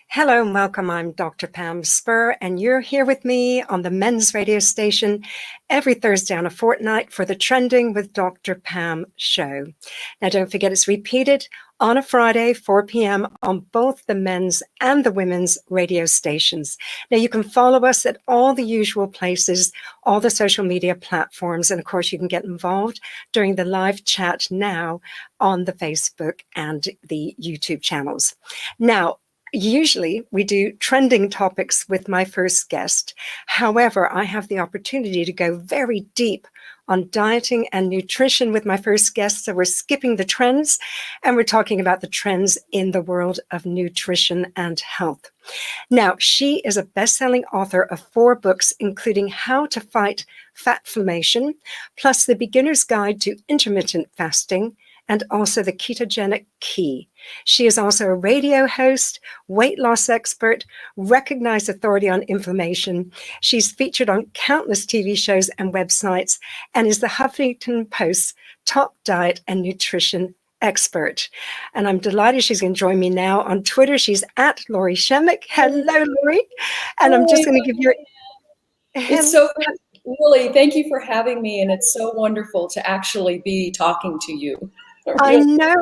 Hello and welcome. I'm Dr. Pam Spurr, and you're here with me on the men's radio station every Thursday on a fortnight for the Trending with Dr. Pam show. Now, don't forget it's repeated on a Friday, 4 p.m. on both the men's and the women's radio stations. Now, you can follow us at all the usual places, all the social media platforms, and of course, you can get involved during the live chat now on the Facebook and the YouTube channels. Now, usually we do trending topics with my first guest. However, I have the opportunity to go very deep on dieting and nutrition with my first guest. So we're skipping the trends and we're talking about the trends in the world of nutrition and health. Now, she is a best-selling author of 4 books, including How to Fight Fatflammation, plus The Beginner's Guide to Intermittent Fasting, and also The Ketogenic Key. She is also a radio host, weight loss expert, recognized authority on inflammation. She's featured on countless TV shows and websites, and is the Huffington Post's top diet and nutrition expert. And I'm delighted she's going to join me now on Twitter. She's at Lori Shemick. Hello, Lori. And I'm just going to give you... It's so really, thank you for having me. And it's so wonderful to actually be talking to you. I know,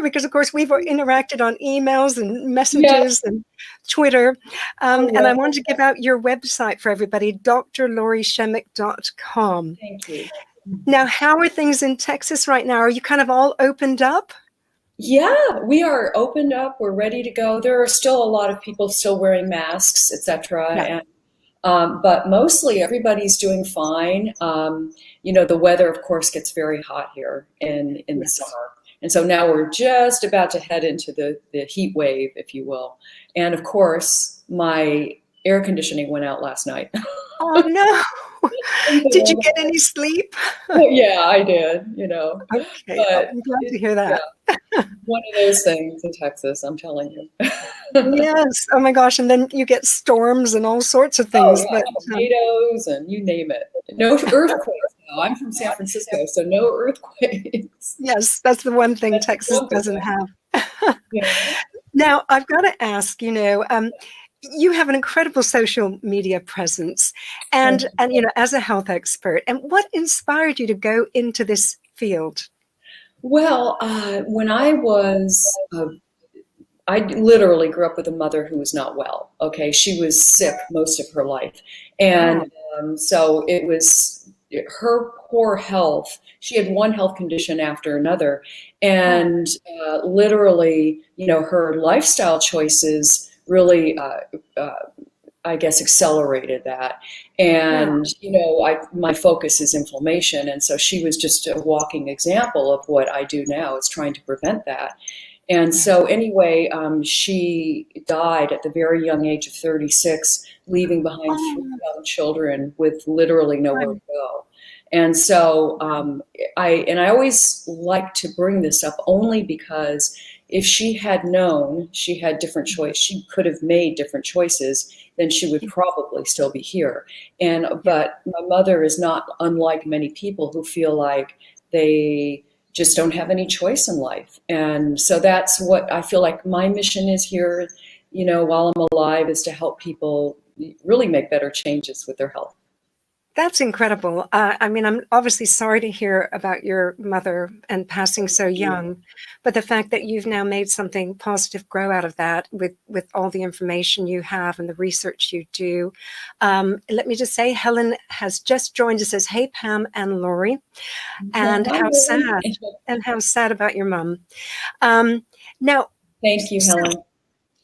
because of course we've interacted on emails and messages and Twitter. And I wanted to give out your website for everybody, drlorishemick.com. Thank you. Now, how are things in Texas right now? Are you kind of all opened up? Yeah, we are opened up. We're ready to go. There are still a lot of people still wearing masks, etc. Yeah. But mostly everybody's doing fine. The weather, of course, gets very hot here in the summer. And so now we're just about to head into the heat wave, if you will. And of course, my air conditioning went out last night. Oh, no. Did you get any sleep? Yeah, I did, Okay, but I'm glad to hear that. Yeah, one of those things in Texas, I'm telling you. Yes. Oh my gosh. And then you get storms and all sorts of things. Oh, yeah, tornadoes and you name it. No earthquakes though. I'm from San Francisco, so no earthquakes. Yes, that's the one thing Texas doesn't have. Yeah. Now, I've got to ask, you have an incredible social media presence and as a health expert. And what inspired you to go into this field? Well, when I literally grew up with a mother who was not well. Okay, she was sick most of her life. And so it was her poor health. She had one health condition after another. And literally, her lifestyle choices really, I guess, accelerated that. And, my focus is inflammation. And so she was just a walking example of what I do now, is trying to prevent that. And so anyway, she died at the very young age of 36, leaving behind 3 young children with literally nowhere to go. And so I always like to bring this up only because if she had known she had different choice, she could have made different choices, then she would probably still be here. But my mother is not unlike many people who feel like they just don't have any choice in life. And so that's what I feel like my mission is here, while I'm alive, is to help people really make better changes with their health. That's incredible. I'm obviously sorry to hear about your mother and passing so young, but the fact that you've now made something positive grow out of that with all the information you have and the research you do. Let me just say, Helen has just joined us, says, "Hey, Pam and Lori," and how sad about your mom. Now, thank you, Helen.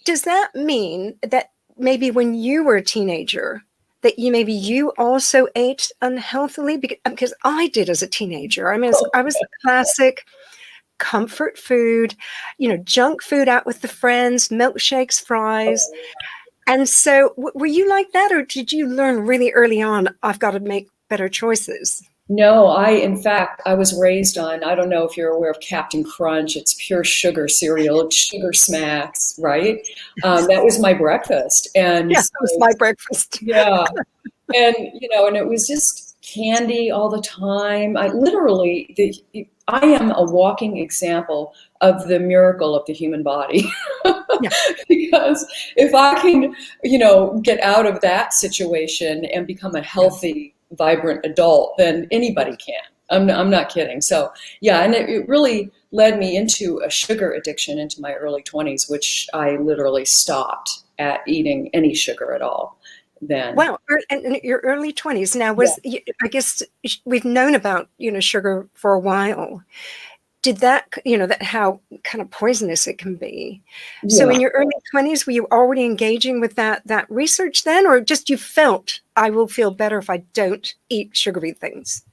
Does that mean that maybe when you were a teenager, that you also ate unhealthily? Because I did as a teenager. I was the classic comfort food, junk food out with the friends, milkshakes, fries. And so were you like that, or did you learn really early on, I've got to make better choices? No, in fact, I was raised on, I don't know if you're aware of Captain Crunch. It's pure sugar cereal. It's Sugar Smacks, right? That was my breakfast. And yes, that was my breakfast. Yeah. And, and it was just candy all the time. I am a walking example of the miracle of the human body. Yeah. Because because if I can, get out of that situation and become a healthy, vibrant adult, then anybody can. I'm not kidding. So yeah, and it really led me into a sugar addiction into my early 20s, which I literally stopped at eating any sugar at all then. Wow, and in your early 20s. Now, Yeah. I guess we've known about, sugar for a while. Did that, that how kind of poisonous it can be. So Yeah. in your early 20s, were you already engaging with that research then, or just you felt I will feel better if I don't eat sugary things?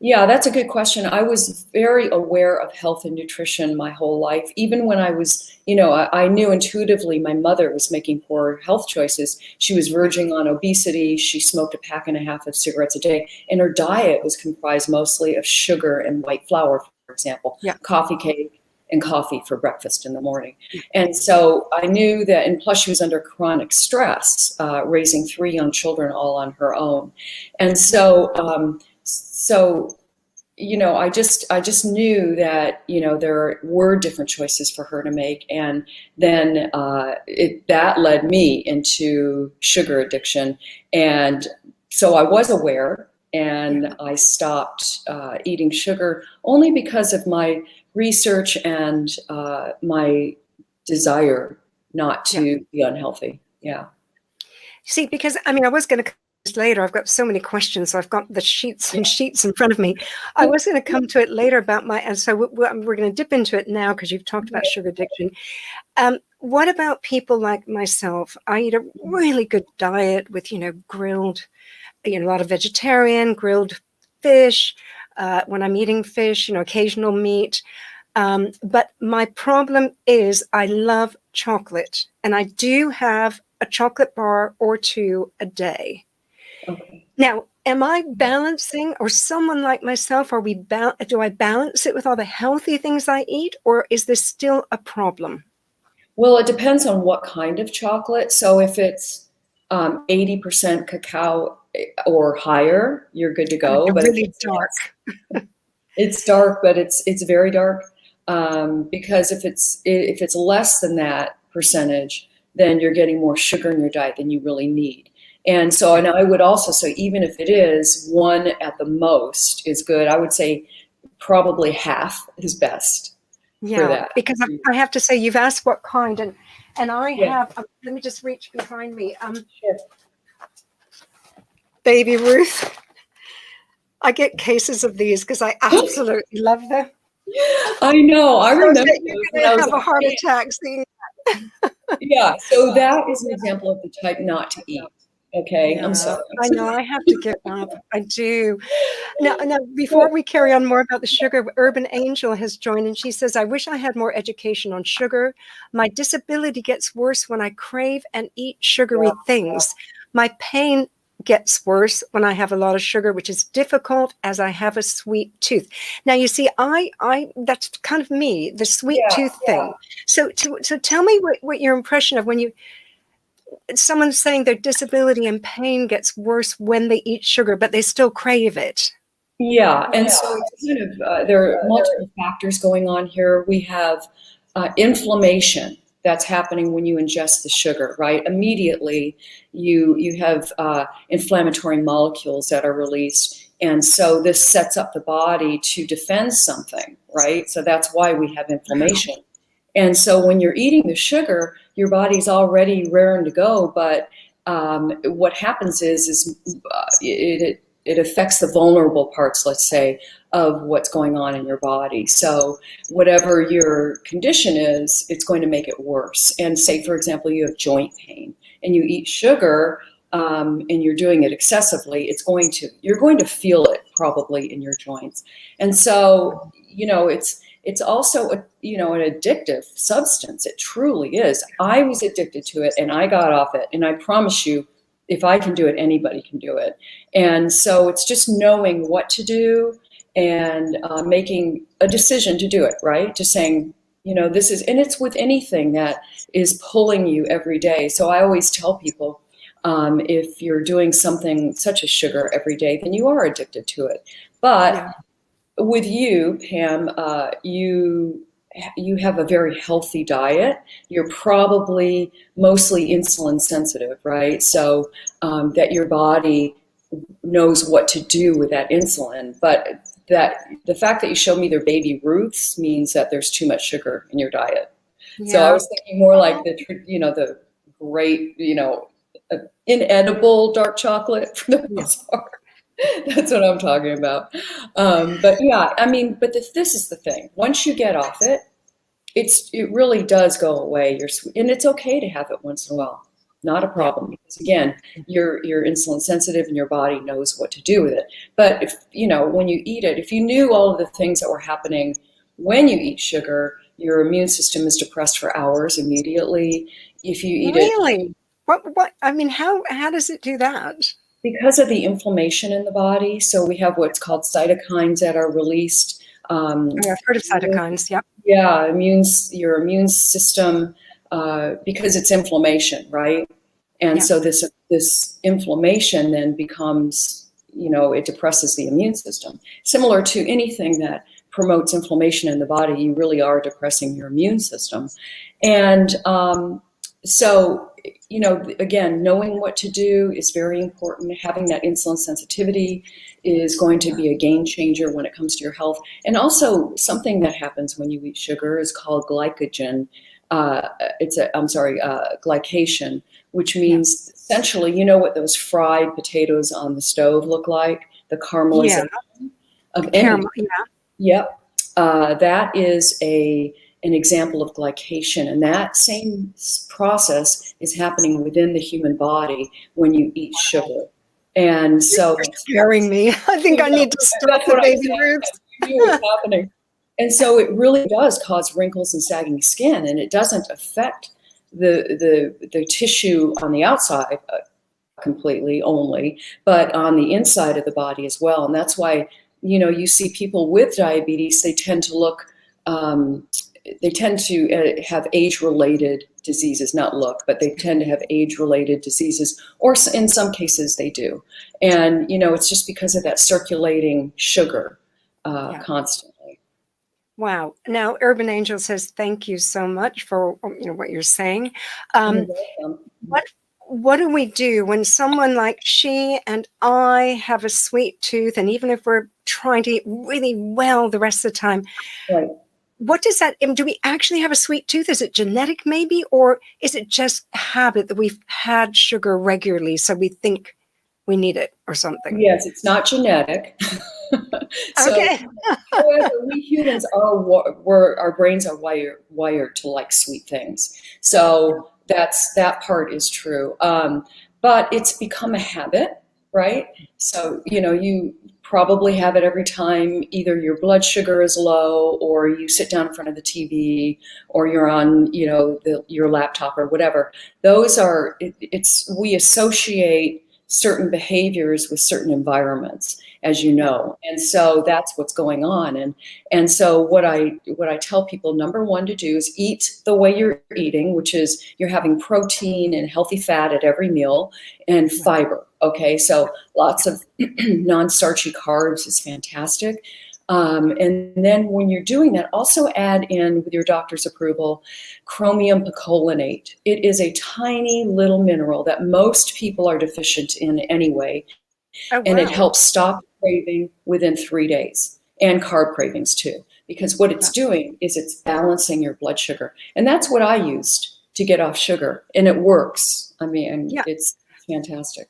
Yeah, that's a good question. I was very aware of health and nutrition my whole life. Even when I was, I knew intuitively my mother was making poor health choices. She was verging on obesity. She smoked a pack and a half of cigarettes a day. And her diet was comprised mostly of sugar and white flour, for example, Yeah. coffee cake and coffee for breakfast in the morning. And so I knew that, and plus she was under chronic stress, raising 3 young children all on her own. And so, I just knew that there were different choices for her to make, and then that led me into sugar addiction, and so I was aware, and I stopped eating sugar only because of my research and my desire not to be unhealthy. Yeah. See, because I was going to come to this later. I've got so many questions. So I've got the sheets and sheets in front of me. I was going to come to it later about and so we're going to dip into it now because you've talked about sugar addiction. What about people like myself? I eat a really good diet with, grilled, a lot of vegetarian, grilled fish. When I'm eating fish, occasional meat. But my problem is I love chocolate, and I do have a chocolate bar or 2 a day. Okay. Now, am I balancing, or someone like myself, do I balance it with all the healthy things I eat, or is this still a problem? Well, it depends on what kind of chocolate. So if it's 80% cacao or higher, you're good to go. But if Really it's dark. it's dark, but it's very dark, because if it's less than that percentage, then you're getting more sugar in your diet than you really need. And so, and I would also say, even if it is 1 at the most is good, I would say probably half is best for that. Because I have to say, you've asked what kind, and I Yeah. have. Let me just reach behind me. Sure. Baby Ruth. I get cases of these because I absolutely love them. I know. I remember You're when going I to was have a heart attack seeing. Yeah, so that is an example of the type not to eat. Okay, I'm sorry. I know I have to give up. I do. Now, before we carry on more about the sugar, Urban Angel has joined, and she says, I wish I had more education on sugar. My disability gets worse when I crave and eat sugary things. My pain gets worse when I have a lot of sugar, which is difficult as I have a sweet tooth. Now, you see, I that's kind of me, the sweet tooth thing. So tell me what your impression of when someone's saying their disability and pain gets worse when they eat sugar, but they still crave it. Yeah, and so it's kind of there are multiple factors going on here. We have inflammation that's happening when you ingest the sugar, right? Immediately, you have inflammatory molecules that are released, and so this sets up the body to defend something, right? So that's why we have inflammation. And so when you're eating the sugar, your body's already raring to go, but what happens is it affects the vulnerable parts, let's say, of what's going on in your body. So whatever your condition is, it's going to make it worse. And say, for example, you have joint pain and you eat sugar, and you're doing it excessively, you're going to feel it probably in your joints. And so, it's also an addictive substance. It truly is. I was addicted to it and I got off it. And I promise you, if I can do it, anybody can do it. And so it's just knowing what to do and making a decision to do it, right? Just saying, this is, and it's with anything that is pulling you every day. So I always tell people, if you're doing something such as sugar every day, then you are addicted to it. But with you, Pam, you you have a very healthy diet, you're probably mostly insulin sensitive, right? So that your body knows what to do with that insulin. But that the fact that you showed me their baby Ruths means that there's too much sugar in your diet. So I Yeah. was thinking more like the great, inedible dark chocolate for the Yeah. most part. That's what I'm talking about. But yeah, I mean, but this is the thing. Once you get off it, it really does go away. And it's okay to have it once in a while. Not a Yeah. problem because again, you're insulin sensitive and your body knows what to do with it. But if when you eat it, if you knew all of the things that were happening when you eat sugar, your immune system is depressed for hours immediately. If you eat it Really? What, I mean, how does it do that? because of the inflammation in the body, so we have what's called cytokines that are released. Oh, I've heard of cytokines. Yep. Yeah, your immune system, because it's inflammation, right? And Yeah. so this inflammation then becomes, it depresses the immune system. Similar to anything that promotes inflammation in the body, you really are depressing your immune system. And so, again, knowing what to do is very important. Having that insulin sensitivity is going to be a game changer when it comes to your health. And also, something that happens when you eat sugar is called glycogen. Glycation, which Yeah. means essentially, you know what those fried potatoes on the stove look like? The Yeah. caramelization of any. Caramel. Yeah. Yep. That is an example of glycation. And that same process is happening within the human body when you eat sugar. And so You're scaring me. I think I need to stop that's the what I'm baby saying. Ruths. You knew what's happening. And so it really does cause wrinkles and sagging skin, and it doesn't affect the tissue on the outside completely only, but on the inside of the body as well. And that's why, you see people with diabetes, they tend to look, they tend to have age-related diseases, not look, but they tend to have age-related diseases, or in some cases they do. And, it's just because of that circulating sugar Yeah. constantly. Wow. Now, Urban Angel says, thank you so much for what you're saying. You're Um, welcome. what do we do when someone like she and I have a sweet tooth, and even if we're trying to eat really well the rest of the time, Right. what does that, do we actually have a sweet tooth? Is it genetic maybe, or is it just habit that we've had sugar regularly so we think we need it or something? Yes, it's not genetic. So, Okay. however, we humans our brains are wired to like sweet things. So that part is true. But it's become a habit, right? So, you probably have it every time either your blood sugar is low, or you sit down in front of the TV, or you're on, your laptop or whatever. Those are, we associate certain behaviors with certain environments, as you know. And so that's what's going on. And so what I tell people, number one to do is eat the way you're eating, which is you're having protein and healthy fat at every meal, and fiber. Okay, so lots of non-starchy carbs is fantastic. And then when you're doing that, also add in, with your doctor's approval, chromium picolinate. It is a tiny little mineral that most people are deficient in anyway, Oh, and it wow. helps stop craving within 3 days, and carb cravings too, because what it's doing is it's balancing your blood sugar. And that's what I used to get off sugar, and it works. I mean, Yeah. it's fantastic.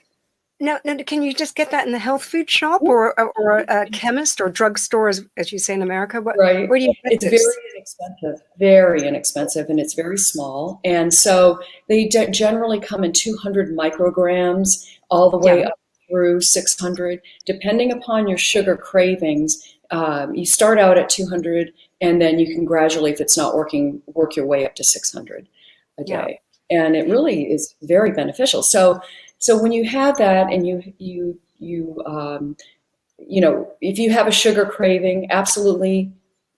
Now, can you just get that in the health food shop, or a chemist or drugstore, as you say in America? Right. Where do you get It's this? very inexpensive, and it's very small. And so they generally come in 200 micrograms all the way Yeah. up through 600, depending upon your sugar cravings. You start out at 200, and then you can gradually, if it's not working, work your way up to 600 a Yeah. day. And it really is very beneficial. So when you have that, and if you have a sugar craving, absolutely,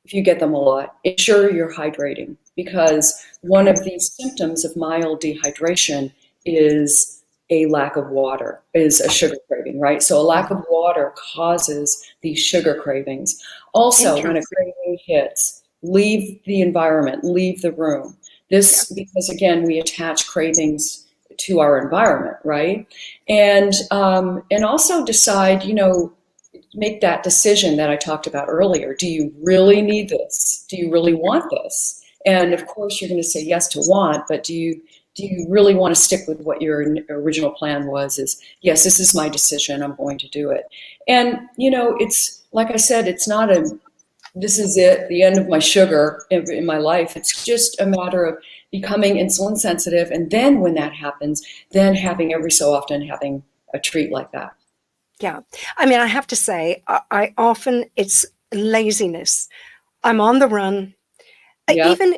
if you get them a lot, ensure you're hydrating, because one of the symptoms of mild dehydration is a lack of water, is a sugar craving, right? So a lack of water causes these sugar cravings. Also, when a Interesting. craving hits, leave the environment, leave the room. Yeah. This, because again, we attach cravings to our environment, right? And also decide, make that decision that I talked about earlier. Do you really need this? Do you really want this? And of course, you're going to say yes to want, but do you really want to stick with what your original plan was? Is yes, this is my decision. I'm going to do it. And it's like I said, it's not this is it, the end of my sugar in my life. It's just a matter of becoming insulin sensitive, and then when that happens, then having every so often having a treat like that. Yeah. I mean, I have to say, I often, it's laziness. I'm on the run. Yeah. Even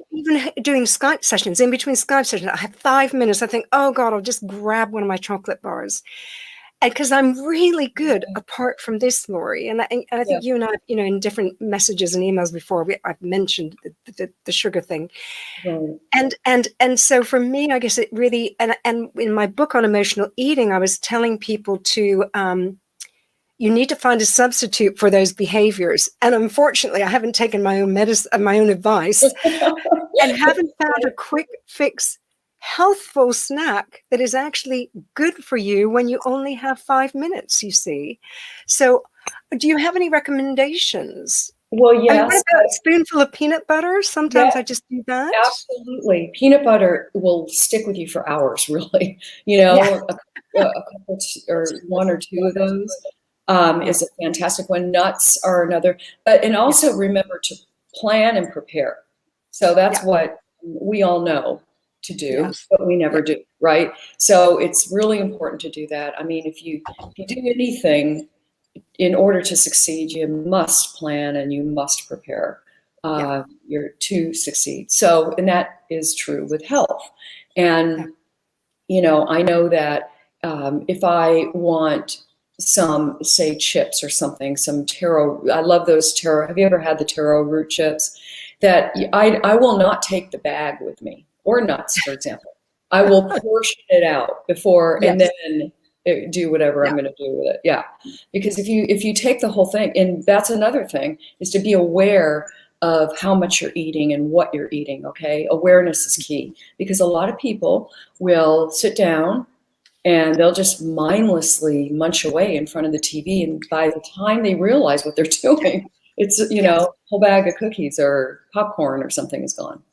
doing Skype sessions, in between Skype sessions, I have 5 minutes. I think, oh God, I'll just grab one of my chocolate bars. And because I'm really good apart from this, Lori, and I Yeah. think you and I, in different messages and emails before, I've mentioned the sugar thing. Right. And so for me, I guess it really, and in my book on emotional eating, I was telling people to, you need to find a substitute for those behaviors. And unfortunately, I haven't taken my own medicine, my own advice, and haven't found a quick fix, healthful snack that is actually good for you when you only have 5 minutes, you see. So do you have any recommendations? Well, I mean, what yes. about a spoonful of peanut butter? Sometimes Yeah, I just do that. absolutely. Peanut butter will stick with you for hours, really. Yeah. A couple or one or two of those Yeah. is a fantastic one. Nuts are another, and Yeah. also remember to plan and prepare. So that's Yeah. what we all know to do, Yes. but we Yeah. never do, right? So it's really important to do that. I mean, if you do anything in order to succeed, you must plan and you must prepare Yeah. to succeed. So, and that is true with health. Yeah. And, I know that if I want some, say, chips or something, some taro, I love those taro. Have you ever had the taro root chips? That I will not take the bag with me, or nuts, for example. I will portion it out before, and Yes. then do whatever I'm Yeah. going to do with it. Yeah, because if you take the whole thing, and that's another thing, is to be aware of how much you're eating and what you're eating. Okay, awareness is key, because a lot of people will sit down and they'll just mindlessly munch away in front of the TV, and by the time they realize what they're doing, it's Yes. a whole bag of cookies or popcorn or something is gone.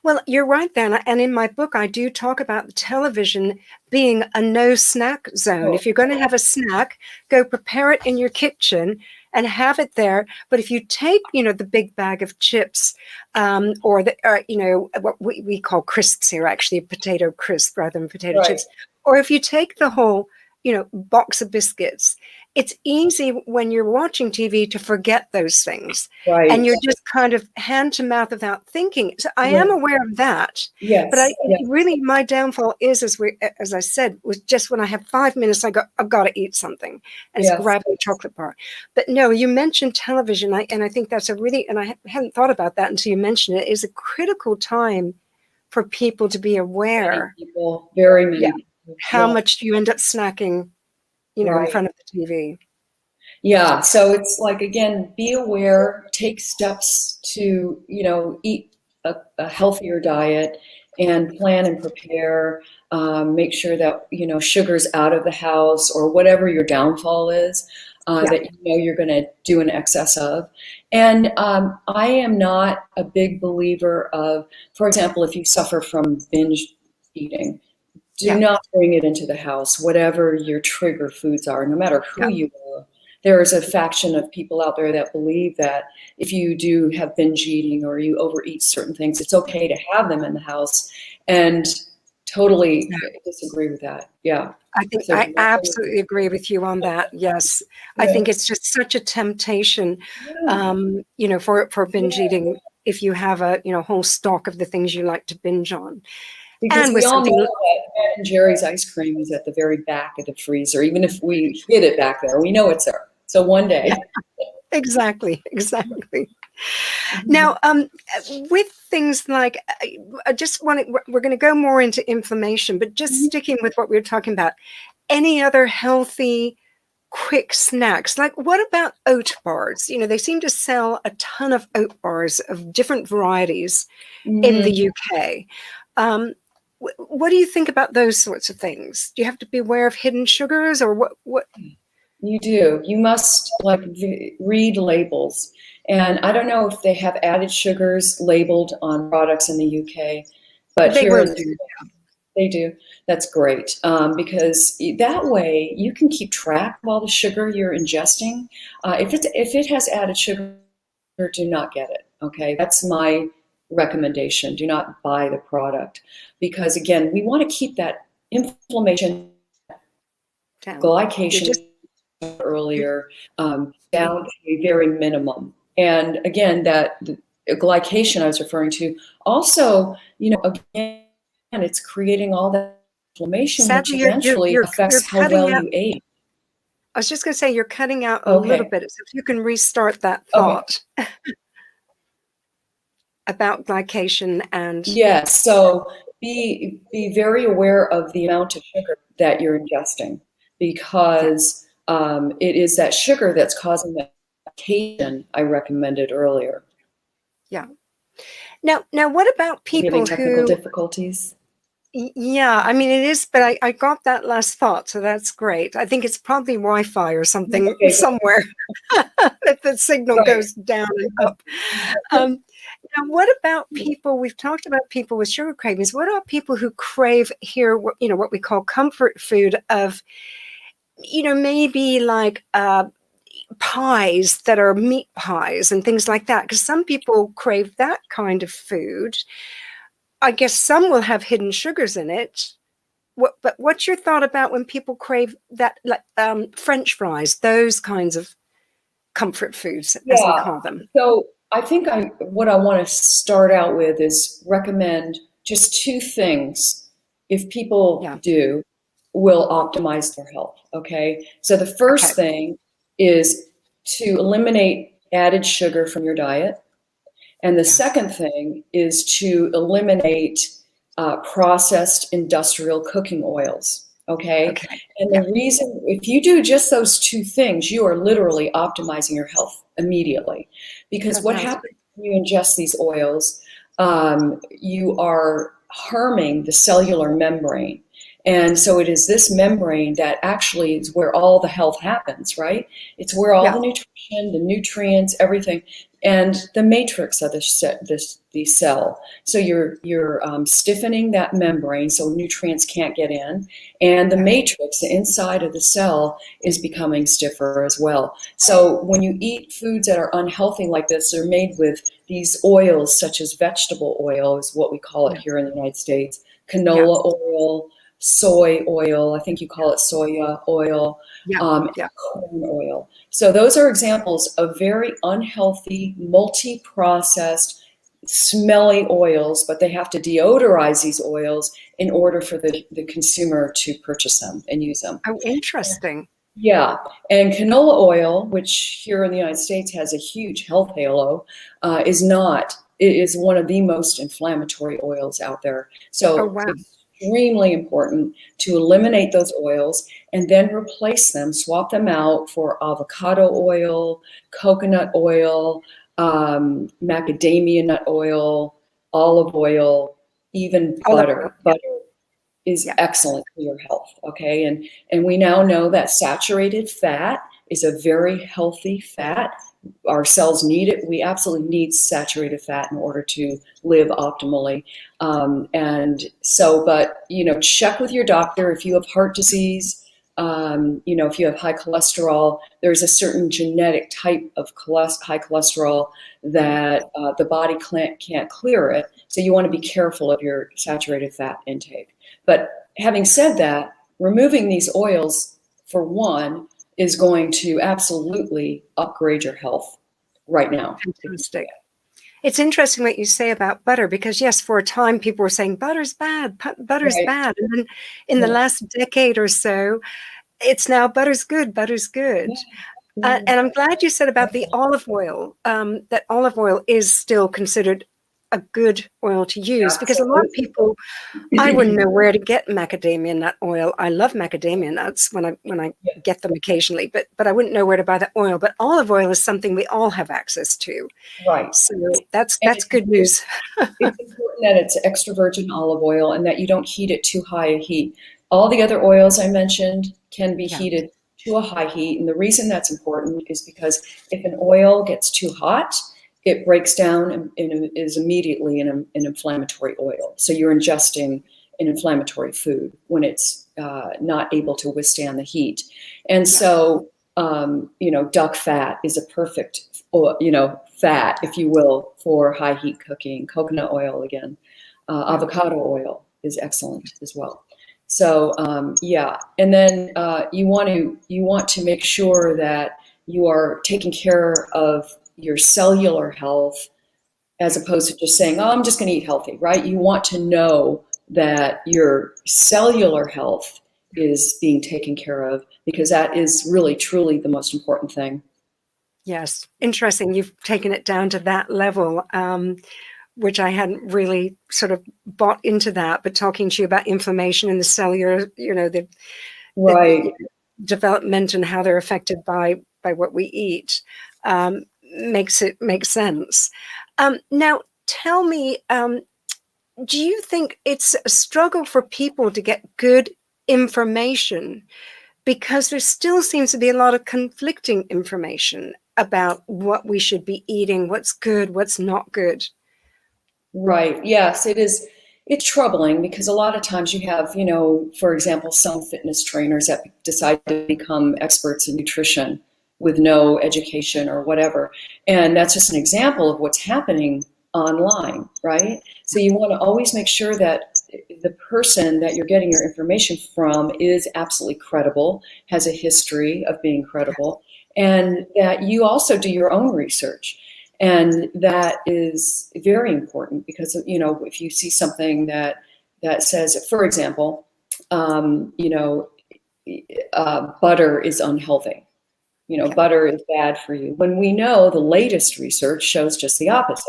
Well, you're right then. And in my book, I do talk about the television being a no snack zone. Oh, If you're going to have a snack, go prepare it in your kitchen and have it there. But if you take, the big bag of chips, or what we call crisps here, actually potato crisp rather than potato right, chips, or if you take the whole, box of biscuits, it's easy when you're watching TV to forget those things and right, you're just kind of hand to mouth without thinking. So I am right. aware of that, but Yes, yes, really my downfall is, as I said, was just when I have 5 minutes, I've got to eat something, and it's yes. grabbing a chocolate bar. But no, you mentioned television, and I think that's and I hadn't thought about that until you mentioned it. Is a critical time for people to be Many aware. people, very Yeah, many people. how Yeah, much do you end up snacking, in right. front of the TV? Yeah, so it's like, again, be aware, take steps to, eat a healthier diet and plan and prepare. Make sure that, sugar's out of the house, or whatever your downfall is, Yeah, that you're going to do an excess of. And I am not a big believer of, for example, if you suffer from binge eating, do yeah, not bring it into the house, whatever your trigger foods are, no matter who yeah, you are. There is a faction of people out there that believe that if you do have binge eating or you overeat certain things, it's okay to have them in the house. And totally yeah. disagree with that. Yeah. I think There's I nothing. absolutely agree with you on that. Yes, I Yeah. think it's just such a temptation, Yeah. for binge Yeah. eating if you have a whole stock of the things you like to binge on, Because and we with all know something. that Ben and Jerry's ice cream is at the very back of the freezer, even if we hid it back there, we know it's there. So one Yeah, day. exactly, exactly. Mhm. Now, with things like, I just want to, we're going to go more into inflammation, but just Mhm. sticking with what we were talking about. Any other healthy quick snacks. Like, what about oat bars? You know, they seem to sell a ton of oat bars of different varieties in the Mhm. UK. Um, what do you think about those sorts of things? Do you have to be aware of hidden sugars, or what? What You do. You must like read labels. And I don't know if they have added sugars labeled on products in the UK, but they here in will the do? they do. That's great because that way you can keep track of all the sugar you're ingesting. If it has added sugar, do not get it. Okay, that's my recommendation. Do not buy the product because again, we want to keep that inflammation, Down. You're just glycation earlier down to a very minimum. And again, that the glycation I was referring to also, again, it's creating all that inflammation, which sadly eventually you're affects how cutting well out. you ate. I was just going to say you're cutting out a little Okay. bit. So if you can restart that Okay. thought about glycation and Yes. So be very aware of the amount of sugar that you're ingesting yeah, because it is that sugar that's causing the glycation I recommended earlier. yeah. Now, what about Are you having people technical who? difficulties? Yeah, I mean it is, but I got that last thought, so that's great. I think it's probably Wi-Fi or something Okay, somewhere that the signal right. goes down and up. Um, Now, what about people? We've talked about people with sugar cravings. What about people who crave here, what we call comfort food of, maybe like pies that are meat pies and things like that? Because some people crave that kind of food. I guess some will have hidden sugars in it. But what's your thought about when people crave that, like French fries, those kinds of comfort foods, as we Yeah. call them? So I think what I want to start out with is recommend just two things if people Yeah. do will optimize their health. Okay. So the Okay. first thing is to eliminate added sugar from your diet. And the Yeah. second thing is to eliminate processed industrial cooking oils. Okay. Okay. And Yeah. the reason, if you do just those two things, you are literally optimizing your health immediately. Because That what sounds happens when you ingest these oils, you are harming the cellular membrane. And so it is this membrane that actually is where all the health happens, right? It's where all yeah. the nutrition, the nutrients, everything and the matrix of the cell. So you're stiffening that membrane so nutrients can't get in, and the Yeah. matrix inside of the cell is becoming stiffer as well. So when you eat foods that are unhealthy like this, they're made with these oils, such as vegetable oil, is what we call it Yeah. here in the United States, Yeah. canola oil, soy oil. I think you call it soya oil. Yeah. Yeah. Corn oil. So those are examples of very unhealthy, multi-processed, smelly oils, but they have to deodorize these oils in order for the consumer to purchase them and use them. Oh, interesting. Yeah, and canola oil, which here in the United States has a huge health halo, is not. It is one of the most inflammatory oils out there. Oh, So wow. extremely important to eliminate those oils and then replace them, swap them out for avocado oil, coconut oil, macadamia nut oil, olive oil, even Olive oil. butter. Yeah. Butter is Yeah. excellent for your health. Okay. And we now know that saturated fat is a very healthy fat. Our cells need it. We absolutely need saturated fat in order to live optimally. And so, but, check with your doctor if you have heart disease. If you have high cholesterol, there's a certain genetic type of high cholesterol that the body can't clear it. So you want to be careful of your saturated fat intake. But having said that, removing these oils, for one, is going to absolutely upgrade your health right now. Fantastic. It's interesting what you say about butter because, yes, for a time people were saying butter's bad, butter's Right. bad. And then in the Yeah. last decade or so, it's now butter's good, butter's good. Yeah. And I'm glad you said about the olive oil, that olive oil is still considered a good oil to use? Because a lot of Absolutely. people, I wouldn't know where to get macadamia nut oil. I love macadamia nuts when I Yeah, get them occasionally, but I wouldn't know where to buy the oil. But olive oil is something we all have access to. right. So And that's good news. it's important that it's extra virgin olive oil and that you don't heat it too high a heat. All the other oils I mentioned can be Yeah. heated to a high heat. And the reason that's important is because if an oil gets too hot, it breaks down and is immediately an inflammatory oil. So you're ingesting an inflammatory food when it's not able to withstand the heat. And Yeah. so, duck fat is a perfect, fat, if you will, for high heat cooking. Coconut oil again, Yeah. avocado oil is excellent as well. So yeah, and then you want to make sure that you are taking care of your cellular health as opposed to just saying, "Oh, I'm just going to eat healthy," right? You want to know that your cellular health is being taken care of because that is really truly the most important thing. Yes. Interesting. You've taken it down to that level. Which I hadn't really sort of bought into that, but talking to you about inflammation in the cellular, the Right. development and how they're affected by what we eat, makes sense. Now, tell me, do you think it's a struggle for people to get good information because there still seems to be a lot of conflicting information about what we should be eating, what's good, what's not good? Right. Yes, it is. It's troubling because a lot of times you have, for example, some fitness trainers that decide to become experts in nutrition with no education or whatever. And that's just an example of what's happening online, right? So you want to always make sure that the person that you're getting your information from is absolutely credible, has a history of being credible, and that you also do your own research. And that is very important because if you see something that says, for example, um, you know, butter is unhealthy. Yeah. Butter is bad for you. When we know the latest research shows just the opposite,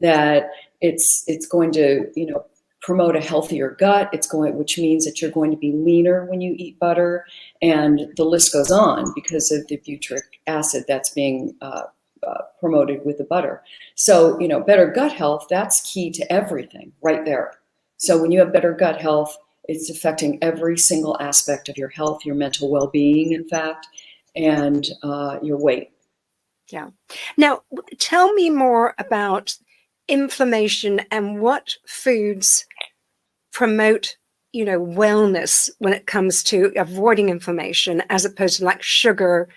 that it's going to promote a healthier gut. Which means that you're going to be leaner when you eat butter, and the list goes on because of the butyric acid that's being promoted with the butter. So, better gut health, that's key to everything right there. So when you have better gut health, it's affecting every single aspect of your health, your mental well-being, in fact, and your weight. Yeah. Now, tell me more about inflammation and what foods promote, wellness when it comes to avoiding inflammation, as opposed to like sugar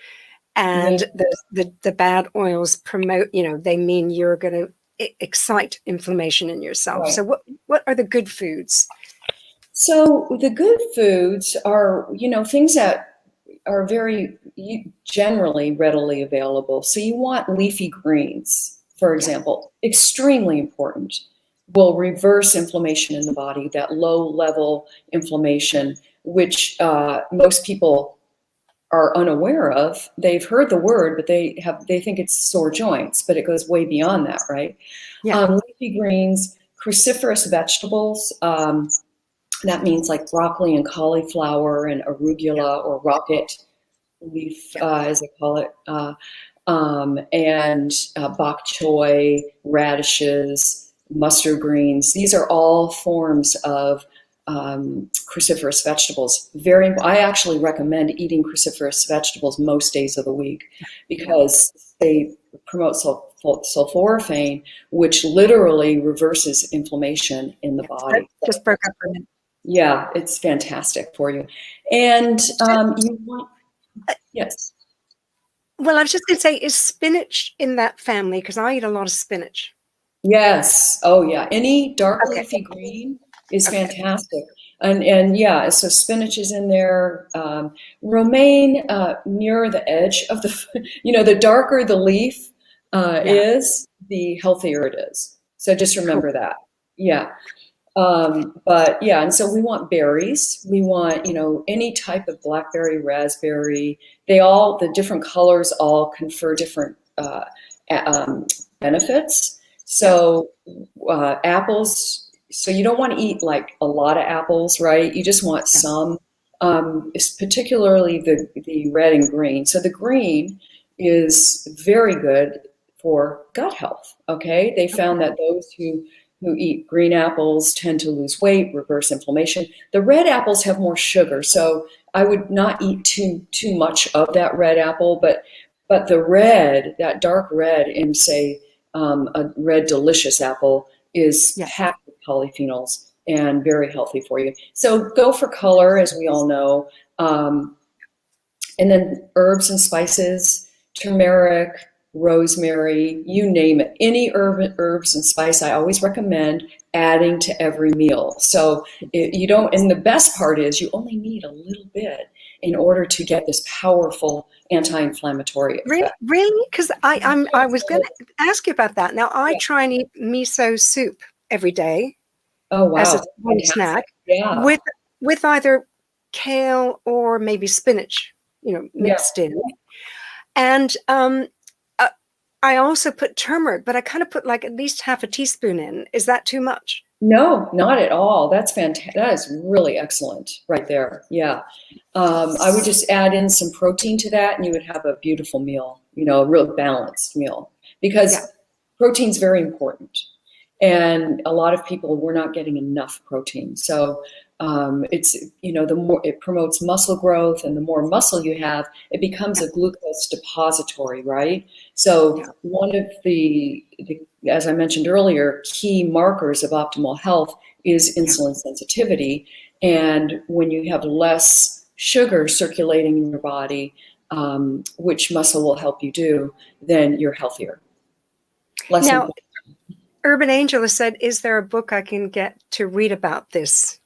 Yeah, and the bad oils promote, they mean you're going to excite inflammation in yourself. right. So what are the good foods? So the good foods are, things that are very generally readily available. So you want leafy greens, for Yeah. example, extremely important. Will reverse inflammation in the body, that low level inflammation, which most people are unaware of. They've heard the word, but they think it's sore joints, but it goes way beyond that, right? Yeah. Leafy greens, cruciferous vegetables. That means like broccoli and cauliflower and Yeah. arugula or rocket leaf, Yeah. as they call it, and bok choy, radishes, mustard greens. These are all forms of cruciferous vegetables. I actually recommend eating cruciferous vegetables most days of the week Yeah. because they promote sulforaphane, which literally reverses inflammation in the Yeah. That body. just broke up for a minute. Yeah, it's fantastic for you. And you want, yes. Well, I was just going to say, is spinach in that family? Because I eat a lot of spinach. Yes. Oh, yeah. Any dark Okay. leafy green is Okay. fantastic. And yeah, so spinach is in there. Romaine near the edge of the darker the leaf Yeah. is, the healthier it is. So just Cool. remember that. Yeah. But yeah, and so we want berries. We want, any type of blackberry, raspberry. The different colors all confer different benefits. So apples, so you don't want to eat like a lot of apples, right? You just want Yeah. some, it's particularly the red and green. So the green is very good for gut health, okay? They found Okay. that those who eat green apples tend to lose weight, reverse inflammation. The red apples have more sugar, so I would not eat too much of that red apple, but the red, that dark red in say a red delicious apple is Yeah. packed with polyphenols and very healthy for you. So go for color, as we all know. And then herbs and spices, turmeric, rosemary, you name it. Any herbs and spice, I always recommend adding to every meal. So you don't, and the best part is you only need a little bit in order to get this powerful anti-inflammatory Really, effect. really? Because I was going to ask you about that. Now I Yeah. try and eat miso soup every day Oh, as a wow. morning Fantastic. snack Yeah. with either kale or maybe spinach, Yeah. mixed in. And uh, I also put turmeric, but I kind of put like at least half a teaspoon in. Is that too much? No, not at all. That's fantastic. That is really excellent right there. Yeah. I would just add in some protein to that and you would have a beautiful meal, a real balanced meal Yeah. because protein's very important. And a lot of people, we're not getting enough protein. So it's, the more it promotes muscle growth and the more muscle you have, it becomes Yeah. a glucose depository, right? So Yeah. one of the, as I mentioned earlier, key markers of optimal health is Yeah. insulin sensitivity. And when you have less sugar circulating in your body, which muscle will help you do, then you're healthier. Less Now, inflammation. Urban Angel has said, is there a book I can get to read about this?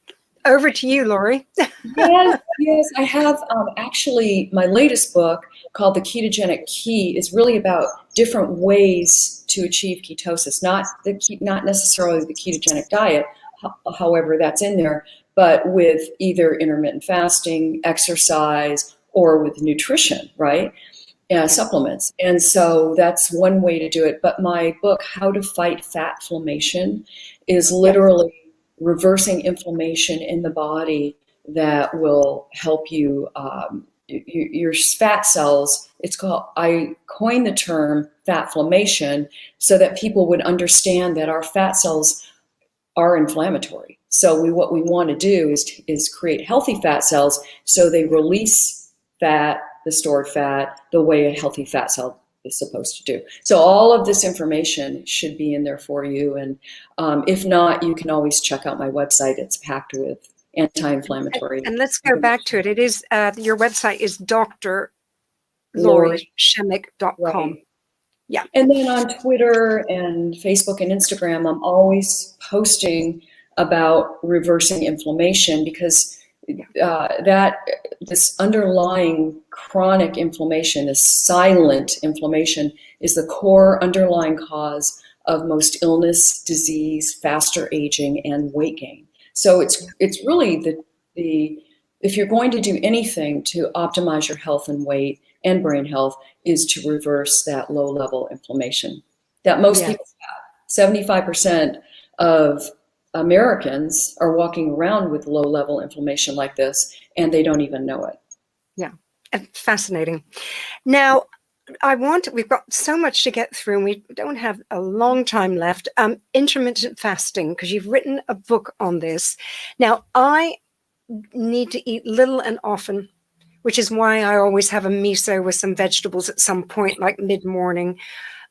Over to you, Lori. Yes, yes, I have actually my latest book called The Ketogenic Key is really about different ways to achieve ketosis, not necessarily the ketogenic diet, however that's in there, but with either intermittent fasting, exercise, or with nutrition, right? Supplements. And so that's one way to do it. But my book, How to Fight Fat Inflammation, is Yeah. literally reversing inflammation in the body that will help you. Your fat cells, it's called, I coined the term fat inflammation so that people would understand that our fat cells are inflammatory. So what we want to do is create healthy fat cells so they release fat, the stored fat, the way a healthy fat cell is supposed to do. So all of this information should be in there for you. And if not, you can always check out my website. It's packed with anti-inflammatory And let's go back to information. it. It is your website is Lori, drlorishemmick.com. right. Yeah. And then on Twitter and Facebook and Instagram, I'm always posting about reversing inflammation because that this underlying chronic inflammation, this silent inflammation, is the core underlying cause of most illness, disease, faster aging, and weight gain. So it's really the if you're going to do anything to optimize your health and weight and brain health is to reverse that low level inflammation that most Yeah. people have. 75% of Americans are walking around with low level inflammation like this and they don't even know it. Yeah. Fascinating. Now, we've got so much to get through and we don't have a long time left. Intermittent fasting, because you've written a book on this. Now, I need to eat little and often, which is why I always have a miso with some vegetables at some point, like mid-morning.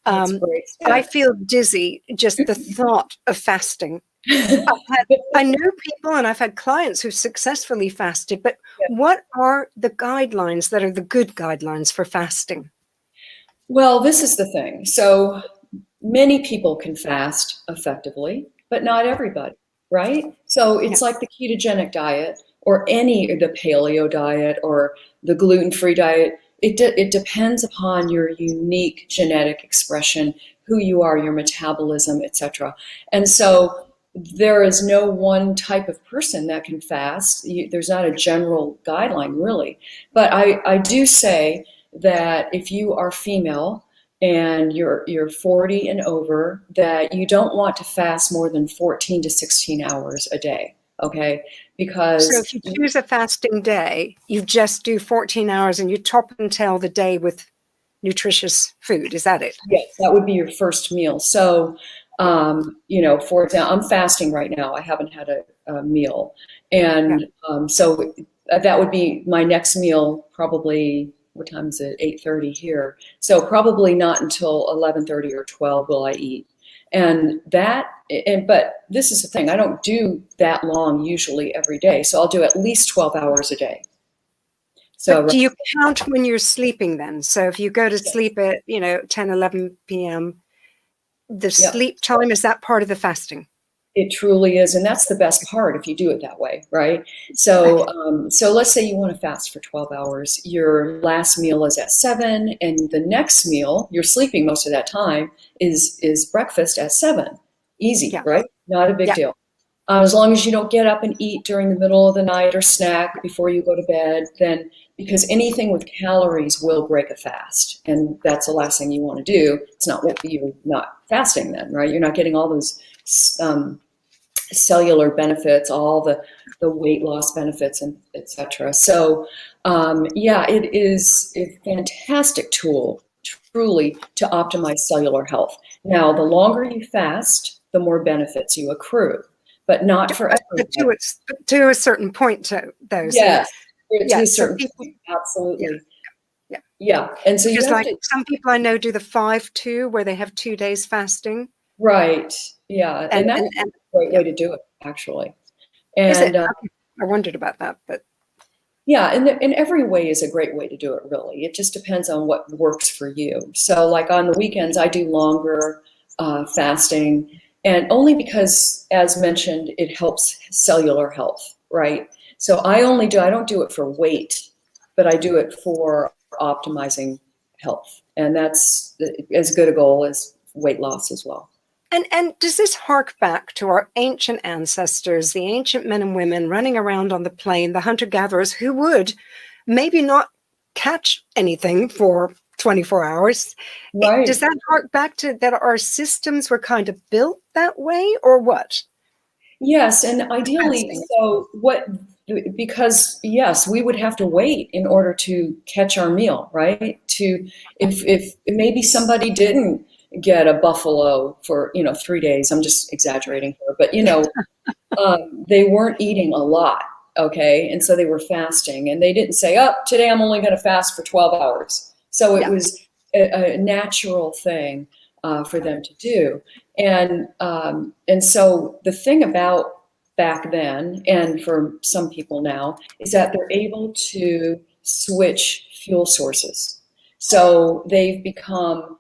That's great I stuff. feel dizzy just the thought of fasting. I know people and I've had clients who've successfully fasted, but what are the guidelines that are the good guidelines for fasting? Well, this is the thing. So many people can fast effectively, but not everybody, right? So Yeah. it's like the ketogenic diet or the paleo diet or the gluten-free diet. It depends upon your unique genetic expression, who you are, your metabolism, etc. And so there is no one type of person that can fast. There's not a general guideline really. But I do say that if you are female and you're 40 and over, that you don't want to fast more than 14 to 16 hours a day. Okay, So because if you choose a fasting day, you just do 14 hours and you top and tail the day with nutritious food. Is that it? yes, that would be your first meal. So, for example, I'm fasting right now. I haven't had a meal. Yeah. And so that would be my next meal, probably, what time is it? 8:30 here. So probably not until 11:30 or 12 will I eat. But this is the thing, I don't do that long usually every day. So I'll do at least 12 hours a day. So, But do you count when you're sleeping then? So if you go to yeah, sleep at, 10, 11 p.m., the yeah. sleep time, is that part of the fasting? It truly is, and that's the best part if you do it that way, right? So, Okay. so let's say you want to fast for 12 hours. Your last meal is at 7, and the next meal, you're sleeping most of that time, is breakfast at 7. Easy, Yeah. right? Not a big Yeah. deal. As long as you don't get up and eat during the middle of the night or snack before you go to bed, then because anything with calories will break a fast, and that's the last thing you want to do. It's not what you're not fasting then, right? You're not getting all those um, cellular benefits, all the weight loss benefits, and etc. So, yeah, it is a fantastic tool, truly, to optimize cellular health. Now, the longer you fast, the more benefits you accrue, but not for But everybody. to a certain point, though. So, Yes, to yeah. a So certain people, point, yeah, absolutely. yeah. Yeah, and so you Because have like to. some people I know do the 5-2 where they have 2 days fasting. Right, yeah, And, and that's and, a and great yeah. way to do it, actually. Is And it? Okay. I wondered about that, but yeah, and every way is a great way to do it, really. It just depends on what works for you. So, like on the weekends, I do longer fasting, and only because, as mentioned, it helps cellular health, right? So, I don't do it for weight, but I do it for optimizing health. And that's as good a goal as weight loss as well. and does this hark back to our ancient ancestors, the ancient men and women running around on the plain, the hunter-gatherers who would maybe not catch anything for 24 hours? Does Right. that hark back to that our systems were kind of built that way, or what? Yes, and The ideally, fasting. because yes, we would have to wait in order to catch our meal, right? If maybe somebody didn't get a buffalo for, 3 days, I'm just exaggerating here, but they weren't eating a lot, okay? And so they were fasting, and they didn't say, oh, today I'm only going to fast for 12 hours. So it Yeah. was a natural thing for them to do. And so the thing about back then, and for some people now, is that they're able to switch fuel sources. So they've become,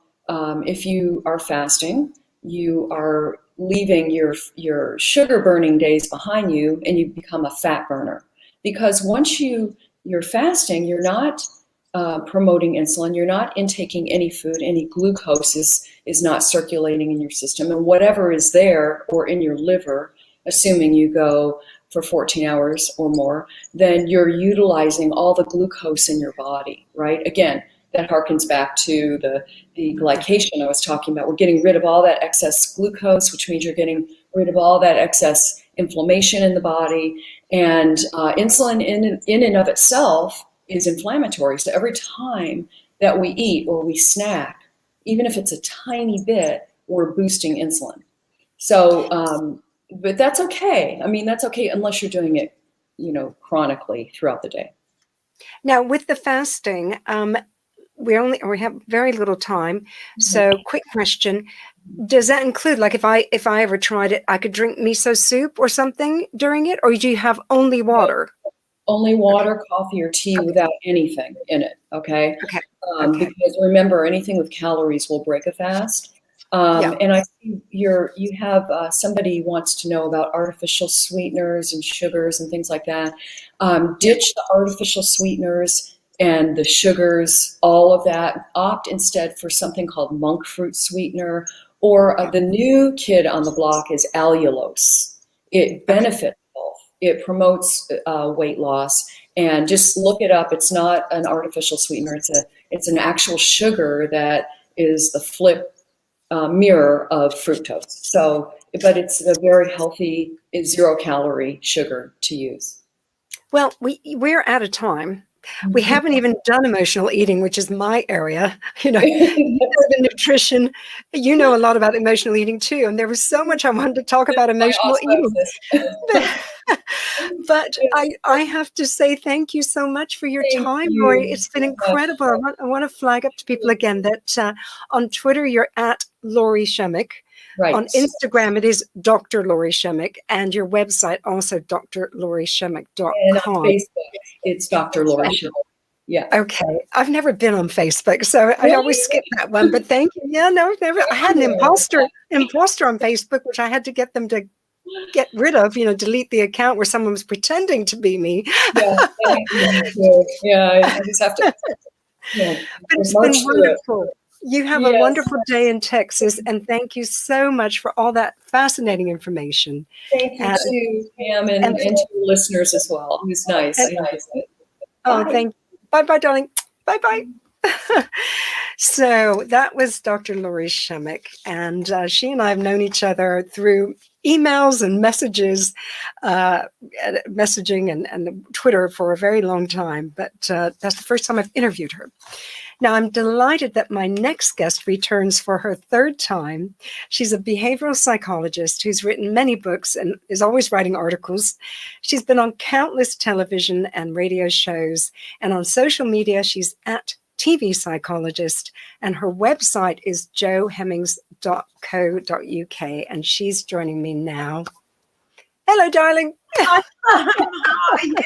if you are fasting, you are leaving your sugar burning days behind you, and you become a fat burner, because once you're fasting, you're not promoting insulin, you're not intaking any food, any glucose is not circulating in your system, and whatever is there or in your liver, assuming you go for 14 hours or more, then you're utilizing all the glucose in your body, right? Again, that harkens back to the glycation I was talking about. We're getting rid of all that excess glucose, which means you're getting rid of all that excess inflammation in the body. And insulin in and of itself is inflammatory. So every time that we eat or we snack, even if it's a tiny bit, we're boosting insulin. So, but that's okay. I mean, that's okay unless you're doing it, chronically throughout the day. Now, with the fasting, we have very little time. So, quick question: does that include, like, if I ever tried it, I could drink miso soup or something during it, or do you have only No, water? only Okay, water, coffee, or tea okay, without anything in it. Okay. okay, okay. Because remember, anything with calories will break a fast. Yeah, And I see you have somebody wants to know about artificial sweeteners and sugars and things like that. yeah. Ditch the artificial sweeteners and the sugars, all of that. Opt instead for something called monk fruit sweetener, or Yeah. the new kid on the block is allulose. It Okay. benefits health. It promotes weight loss, and just look it up. It's not an artificial sweetener. It's an actual sugar that is the flip mirror of fructose. So, but it's a very healthy, 0-calorie sugar to use. Well, we're out of time. We haven't even done emotional eating, which is my area. You know the nutrition. You know a lot about emotional eating too, and there was so much I wanted to talk about emotional eating. But I have to say thank you so much for your time, Lori. It's been incredible. I want to flag up to people again that on Twitter you're at Lori Shemick. Right. On Instagram, it is Dr. Lori Shemick, and your website also drlorishemick.com. And on Facebook, it's Dr. Lori Shemick. Yeah. Okay. I've never been on Facebook, so I always skip that one. But thank you. Yeah, no, never. I had an imposter on Facebook, which I had to get them to get rid of, delete the account where someone was pretending to be me. Yeah, I just have to. But it's been wonderful. You have a wonderful day in Texas, and thank you so much for all that fascinating information. Thank you too, Pam, and to your listeners as well. It was nice. Thank you. Bye-bye, darling. Bye-bye. So that was Dr. Lori Shemick, and she and I have known each other through emails and messaging and Twitter for a very long time, but that's the first time I've interviewed her. Now, I'm delighted that my next guest returns for her third time. She's a behavioral psychologist who's written many books and is always writing articles. She's been on countless television and radio shows, and on social media, she's at TV Psychologist, and her website is johemmings.co.uk, and she's joining me now. Hello, darling. How are you?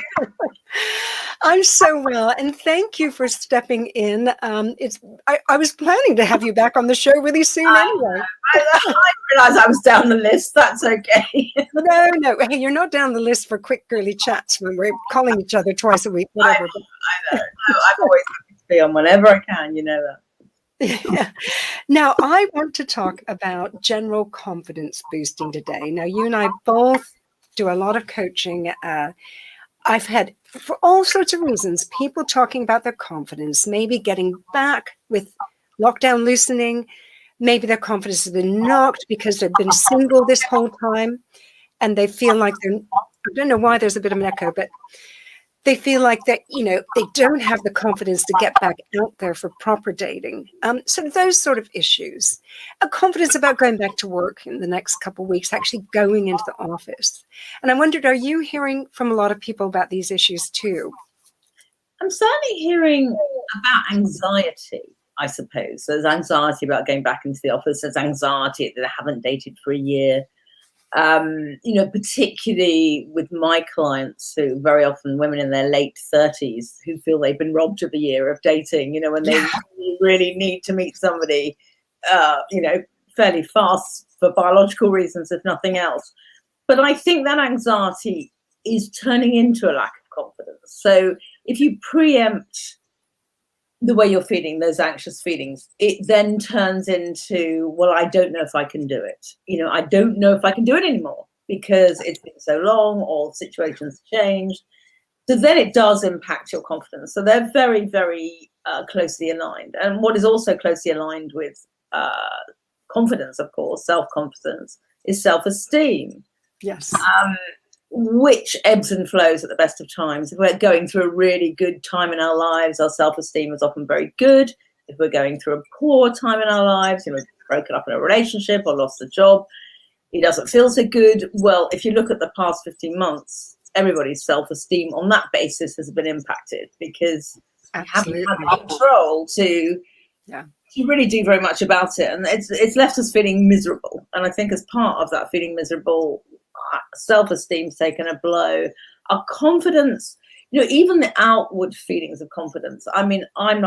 I'm so well, and thank you for stepping in. I was planning to have you back on the show really soon anyway. I realised I was down the list. That's okay. No. Hey, you're not down the list for quick girly chats when we're calling each other twice a week, whatever. I know. No, I'm always happy to be on whenever I can, you know that. Yeah. Now, I want to talk about general confidence boosting today. Now, you and I both do a lot of coaching. I've had, for all sorts of reasons, people talking about their confidence, maybe getting back with lockdown loosening. Maybe their confidence has been knocked because they've been single this whole time and they feel like I don't know why there's a bit of an echo, but they feel like that, they don't have the confidence to get back out there for proper dating. So those sort of issues. A confidence about going back to work in the next couple of weeks, actually going into the office. And I wondered, are you hearing from a lot of people about these issues too? I'm certainly hearing about anxiety, I suppose. There's anxiety about going back into the office. There's anxiety that they haven't dated for a year. Particularly with my clients, who very often women in their late 30s who feel they've been robbed of a year of dating, when they really need to meet somebody, fairly fast for biological reasons, if nothing else. But I think that anxiety is turning into a lack of confidence. So if you preempt the way you're feeling those anxious feelings, it then turns into, well, I don't know if I can do it. I don't know if I can do it anymore because it's been so long or situations changed. So then it does impact your confidence. So they're very, very closely aligned. And what is also closely aligned with confidence, of course, self-confidence, is self-esteem. Yes. Which ebbs and flows at the best of times. If we're going through a really good time in our lives, our self-esteem is often very good. If we're going through a poor time in our lives, we've broken up in a relationship or lost a job, it doesn't feel so good. Well, if you look at the past 15 months, everybody's self-esteem on that basis has been impacted because we haven't had the control to really do very much about it. And it's left us feeling miserable. And I think as part of that feeling miserable, self-esteem's taken a blow. Our confidence, even the outward feelings of confidence. I mean, I'm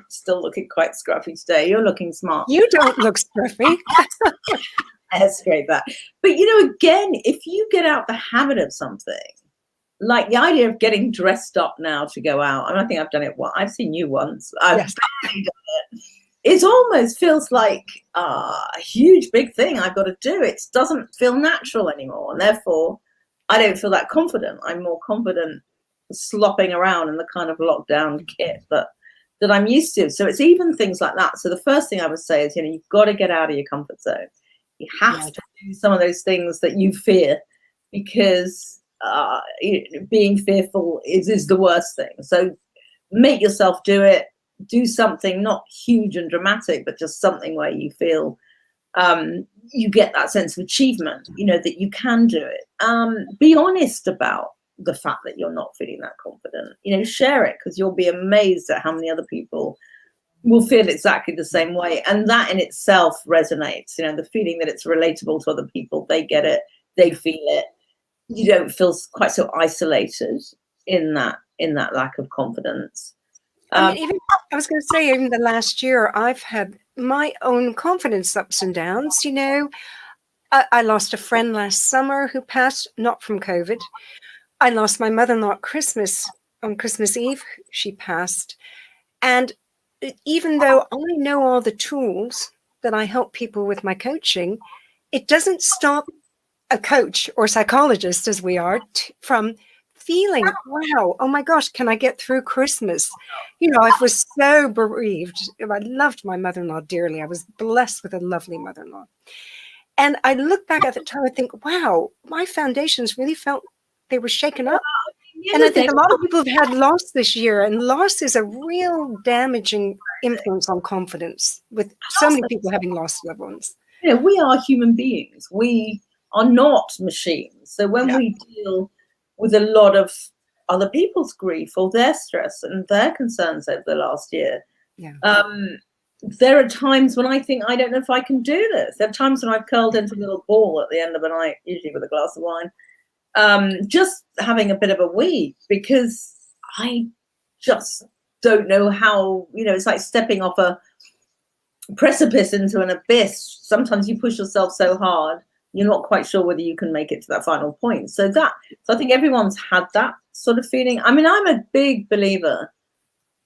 still looking quite scruffy today. You're looking smart. You don't look scruffy. That's great, that. But, again, if you get out the habit of something, like the idea of getting dressed up now to go out, I think I've done it once. I've seen you once. I've done it. It almost feels like a huge, big thing I've got to do. It doesn't feel natural anymore. And therefore, I don't feel that confident. I'm more confident slopping around in the kind of lockdown kit that that I'm used to. So it's even things like that. So the first thing I would say is, you've got to get out of your comfort zone. You have to do some of those things that you fear, because being fearful is the worst thing. So make yourself do it. Do something not huge and dramatic, but just something where you feel you get that sense of achievement, that you can do it. Be honest about the fact that you're not feeling that confident. Share it, because you'll be amazed at how many other people will feel exactly the same way. And that in itself resonates, the feeling that it's relatable to other people. They get it, they feel it. You don't feel quite so isolated in that lack of confidence. I mean, I was going to say, even the last year, I've had my own confidence ups and downs. I lost a friend last summer who passed, not from COVID. I lost my mother-in-law at on Christmas Eve. She passed. And even though I know all the tools that I help people with my coaching, it doesn't stop a coach or psychologist, as we are, from feeling, wow, oh my gosh, can I get through Christmas? I was so bereaved. I loved my mother-in-law dearly. I was blessed with a lovely mother-in-law. And I look back at the time and think, wow, my foundations really felt they were shaken up. And I think a lot of people have had loss this year, and loss is a real damaging influence on confidence, with so many people having lost loved ones. We are human beings. We are not machines. So when we deal with a lot of other people's grief or their stress and their concerns over the last year, there are times when I think, I don't know if I can do this. There are times when I've curled into a little ball at the end of the night, usually with a glass of wine, just having a bit of a wee, because I just don't know how, it's like stepping off a precipice into an abyss. Sometimes you push yourself so hard, you're not quite sure whether you can make it to that final point. So I think everyone's had that sort of feeling. I mean, I'm a big believer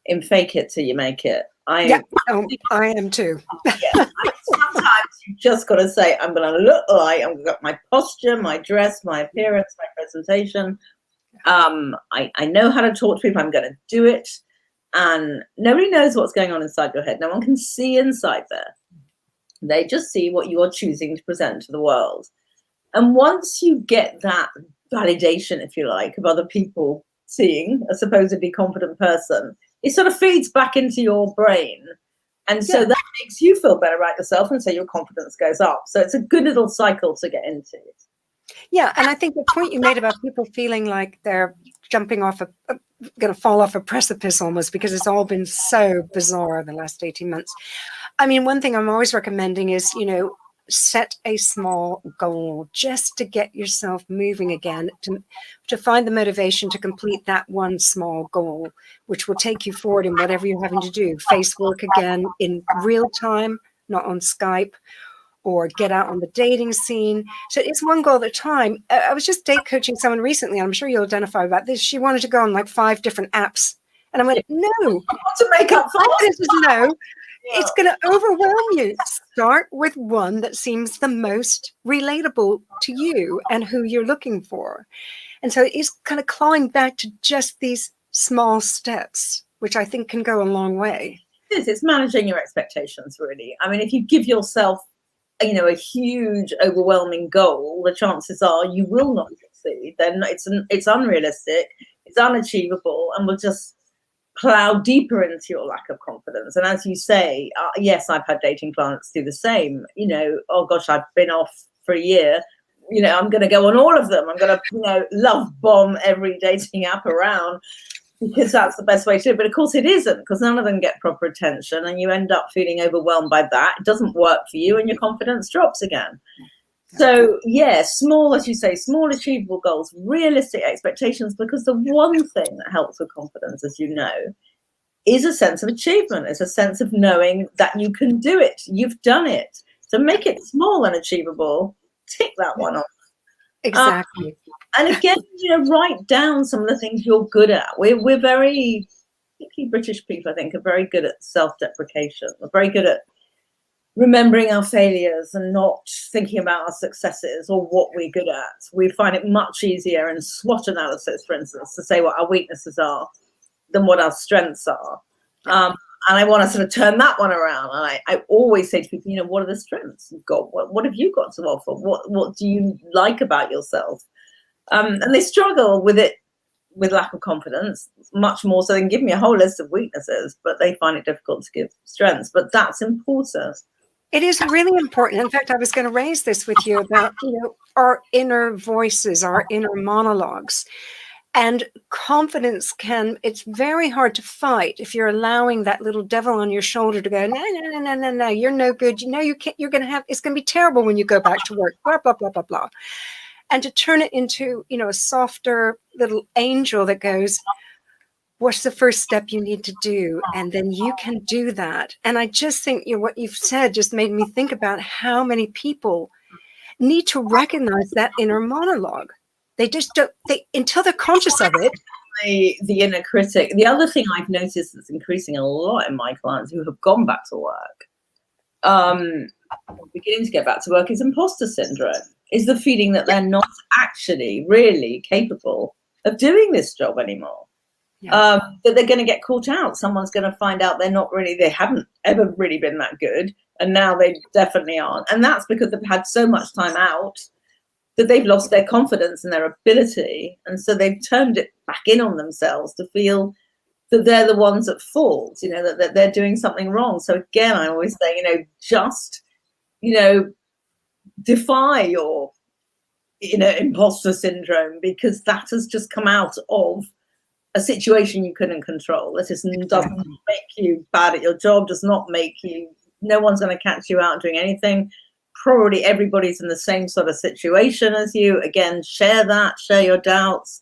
in fake it till you make it. I am too. Sometimes you just got to say, I'm going to look like, I've got my posture, my dress, my appearance, my presentation. I know how to talk to people. I'm going to do it. And nobody knows what's going on inside your head. No one can see inside there. They just see what you are choosing to present to the world. And once you get that validation, if you like, of other people seeing a supposedly confident person, it sort of feeds back into your brain. And so that makes you feel better about yourself, and so your confidence goes up. So it's a good little cycle to get into. Yeah, and I think the point you made about people feeling like they're jumping off going to fall off a precipice almost, because it's all been so bizarre the last 18 months. I mean, one thing I'm always recommending is, set a small goal just to get yourself moving again, to find the motivation to complete that one small goal, which will take you forward in whatever you're having to do. Face work again in real time, not on Skype, or get out on the dating scene. So it's one goal at a time. I was just date coaching someone recently, and I'm sure you'll identify about this. She wanted to go on like 5 different apps. And I went, no. To make up for this is no. It's going to overwhelm you. Start with one that seems the most relatable to you and who you're looking for. And so it's kind of clawing back to just these small steps, which I think can go a long way. It's managing your expectations, really. I mean, if you give yourself, a huge, overwhelming goal, the chances are you will not succeed. Then it's unrealistic, it's unachievable, and will just plow deeper into your lack of confidence. And as you say, yes, I've had dating clients do the same. Oh gosh, I've been off for a year. I'm going to go on all of them. I'm going to, love bomb every dating app around, because that's the best way to do it. But of course it isn't, because none of them get proper attention, and you end up feeling overwhelmed by that. It doesn't work for you, and your confidence drops again. So small, as you say, small achievable goals, realistic expectations, because the one thing that helps with confidence, as you know, is a sense of achievement. It's a sense of knowing that you can do it. You've done it. So make it small and achievable. Tick that one off. Exactly. And again, write down some of the things you're good at. We're very, particularly British people, I think, are very good at self-deprecation. We're very good at remembering our failures and not thinking about our successes or what we're good at. We find it much easier in SWOT analysis, for instance, to say what our weaknesses are than what our strengths are. I want to sort of turn that one around. And I always say to people, you know, what are the strengths you've got? What have you got to offer? What do you like about yourself? And they struggle with it, with lack of confidence, much more so. They can give me a whole list of weaknesses, but they find it difficult to give strengths. But that's important. It is really important. In fact, I was going to raise this with you about, you know, our inner voices, our inner monologues. And confidence it's very hard to fight if you're allowing that little devil on your shoulder to go, no, you're no good. You know, you can't, it's going to be terrible when you go back to work, blah, blah, blah, blah, blah. And to turn it into, you know, a softer little angel that goes, what's the first step you need to do? And then you can do that. And I just think, you know, what you've said just made me think about how many people need to recognize that inner monologue. They just don't, until they're conscious of it. The inner critic. The other thing I've noticed that's increasing a lot in my clients who have gone back to work, beginning to get back to work, is imposter syndrome, is the feeling that they're not actually really capable of doing this job anymore. Yeah. That they're going to get caught out. Someone's going to find out they haven't ever really been that good. And now they definitely aren't. And that's because they've had so much time out that they've lost their confidence and their ability. And so they've turned it back in on themselves to feel that they're the ones at fault, you know, that they're doing something wrong. So again, I always say, you know, just, you know, defy your, you know, imposter syndrome, because that has just come out of a situation you couldn't control. This doesn't make you bad at your job, does not make you, no one's going to catch you out doing anything. Probably everybody's in the same sort of situation as you. Again, share your doubts,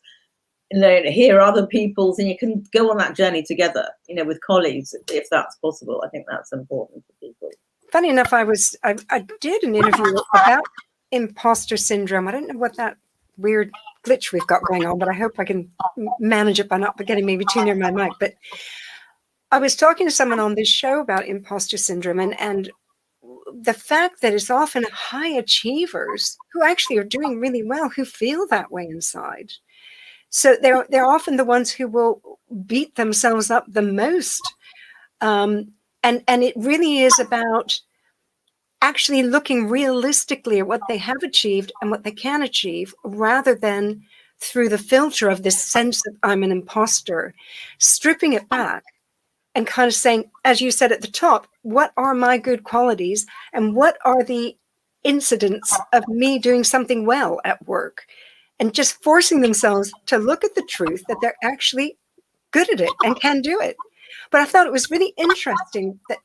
hear other people's, and you can go on that journey together, you know, with colleagues, if that's possible. I think that's important for people. Funny enough, I did an interview about imposter syndrome. I don't know what that weird glitch we've got going on, but I hope I can manage it by not getting maybe too near my mic. But I was talking to someone on this show about imposter syndrome, and the fact that it's often high achievers who actually are doing really well who feel that way inside. So they're often the ones who will beat themselves up the most. And it really is about actually looking realistically at what they have achieved and what they can achieve, rather than through the filter of this sense of I'm an imposter, stripping it back and kind of saying, as you said at the top, what are my good qualities and what are the incidents of me doing something well at work? And just forcing themselves to look at the truth that they're actually good at it and can do it. But I thought it was really interesting that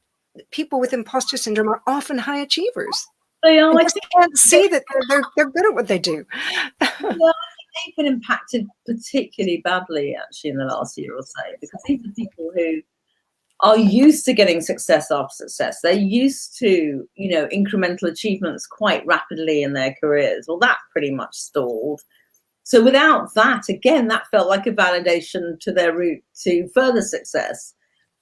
people with imposter syndrome are often high achievers. They are. I can't see that they're good at what they do. Yeah, I think they've been impacted particularly badly, actually, in the last year or so, because these are people who are used to getting success after success. They're used to, you know, incremental achievements quite rapidly in their careers. Well, that pretty much stalled. So without that, again, that felt like a validation to their route to further success.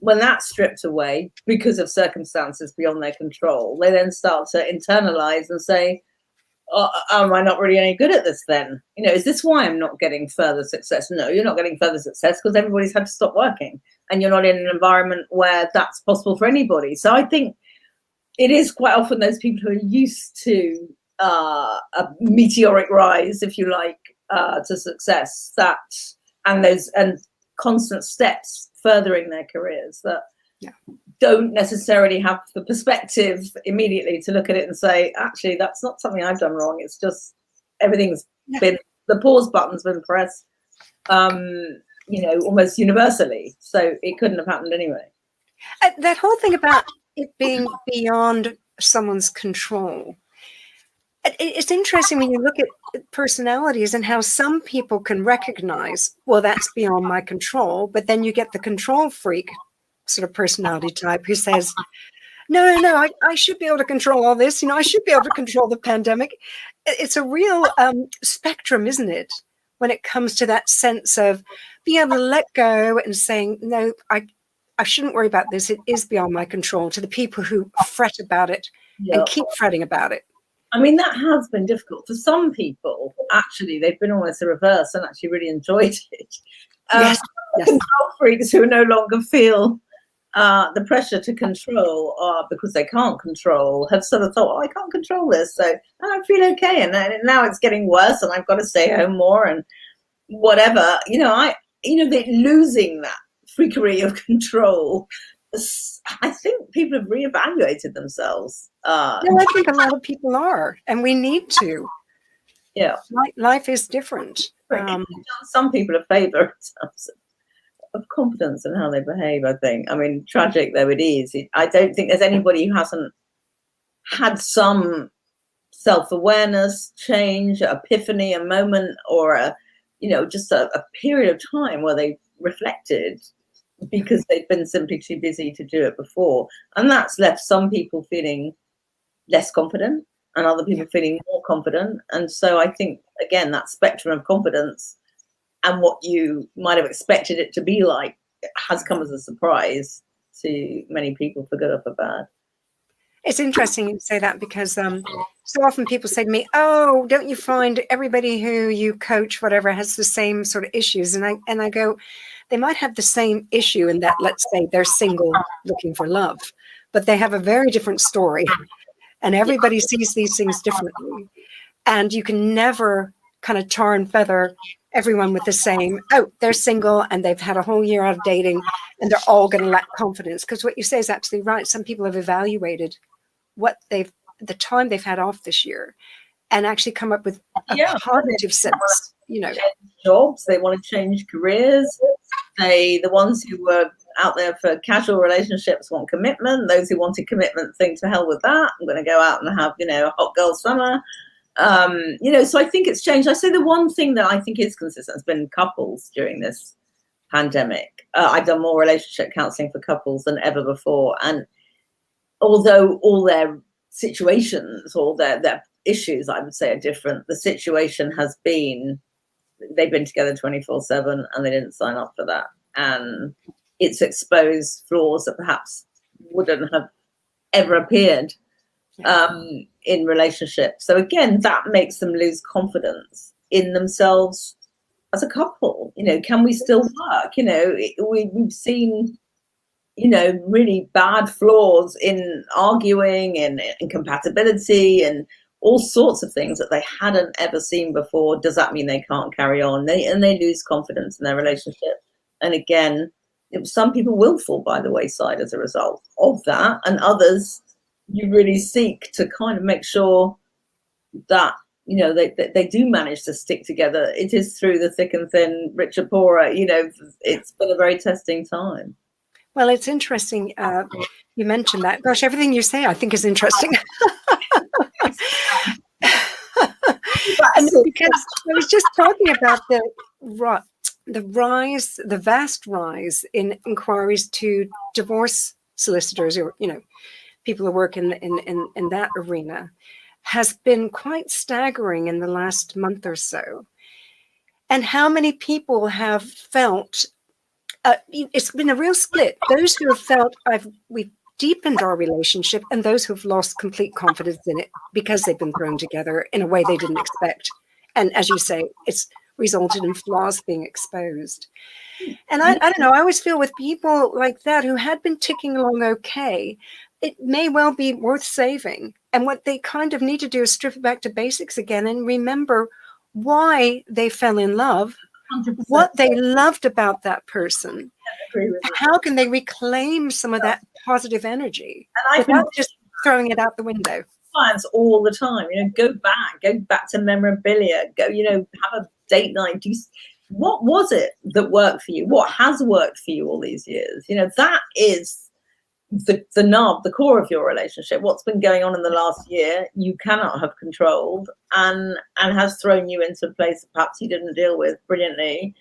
When that's stripped away because of circumstances beyond their control, they then start to internalize and say, oh, am I not really any good at this then? You know, is this why I'm not getting further success? No, you're not getting further success because everybody's had to stop working and you're not in an environment where that's possible for anybody. So I think it is quite often those people who are used to a meteoric rise, if you like, to success, and constant steps furthering their careers that don't necessarily have the perspective immediately to look at it and say, actually, that's not something I've done wrong. It's just everything's been, the pause button's been pressed, you know, almost universally. So it couldn't have happened anyway. That whole thing about it being beyond someone's control. It's interesting when you look at personalities and how some people can recognize, well, that's beyond my control. But then you get the control freak sort of personality type who says, no, I should be able to control all this. You know, I should be able to control the pandemic. It's a real spectrum, isn't it? When it comes to that sense of being able to let go and saying, no, I shouldn't worry about this. It is beyond my control, to the people who fret about it and keep fretting about it. I mean, that has been difficult. For some people, actually, they've been almost the reverse and actually really enjoyed it. Yes. Control freaks who no longer feel the pressure to control, because they can't control, have sort of thought, oh, I can't control this, so I feel okay. And now it's getting worse, and I've got to stay home more, and whatever. They're losing that freakery of control. I think people have reevaluated themselves. No, I think a lot of people are, and we need to. Yeah, life is different. Some people are favor in terms of confidence and how they behave. I think. I mean, tragic though it is, I don't think there's anybody who hasn't had some self-awareness, change, epiphany, a moment, or just a period of time where they reflected, because they've been simply too busy to do it before, and that's left some people feeling less confident and other people feeling more confident. And so I think, again, that spectrum of confidence and what you might have expected it to be like has come as a surprise to many people, for good or for bad. It's interesting you say that, because so often people say to me, oh, don't you find everybody who you coach, whatever, has the same sort of issues? And I go, they might have the same issue in that, let's say they're single looking for love, but they have a very different story, and everybody sees these things differently. And you can never kind of tar and feather everyone with the same, oh, they're single and they've had a whole year of dating and they're all going to lack confidence. Because what you say is absolutely right. Some people have evaluated the time they've had off this year and actually come up with a positive sense. Jobs, they want to change careers. The ones who were out there for casual relationships want commitment. Those who wanted commitment think, to hell with that, I'm going to go out and have a hot girl summer. So I think it's changed. I say the one thing that I think is consistent has been couples during this pandemic. I've done more relationship counseling for couples than ever before, and although all their situations, all their issues, I would say, are different, the situation has been, they've been together 24/7 and they didn't sign up for that, and it's exposed flaws that perhaps wouldn't have ever appeared in relationships. So again, that makes them lose confidence in themselves as a couple. Can we still work? We've seen really bad flaws in arguing and incompatibility and all sorts of things that they hadn't ever seen before. Does that mean they can't carry on? They lose confidence in their relationship. And again, some people will fall by the wayside as a result of that, and others you really seek to kind of make sure that they do manage to stick together. It is through the thick and thin, rich or poorer. It's been a very testing time. Well, it's interesting you mentioned that. Gosh, everything you say I think is interesting. And because I was just talking about the vast rise in inquiries to divorce solicitors, or people who work in that arena, has been quite staggering in the last month or so. And how many people have felt it's been a real split. Those who have felt we've deepened our relationship, and those who have lost complete confidence in it because they've been thrown together in a way they didn't expect. And as you say, it's resulted in flaws being exposed. And I don't know, I always feel with people like that who had been ticking along okay, it may well be worth saving. And what they kind of need to do is strip it back to basics again and remember why they fell in love, 100%. What they loved about that person. How can they reclaim some of that positive energy without just throwing it out the window? Clients all the time, go back to memorabilia, have a date night. What was it that worked for you? What has worked for you all these years? That is the nub, the core of your relationship. What's been going on in the last year you cannot have controlled, and has thrown you into a place that perhaps you didn't deal with brilliantly.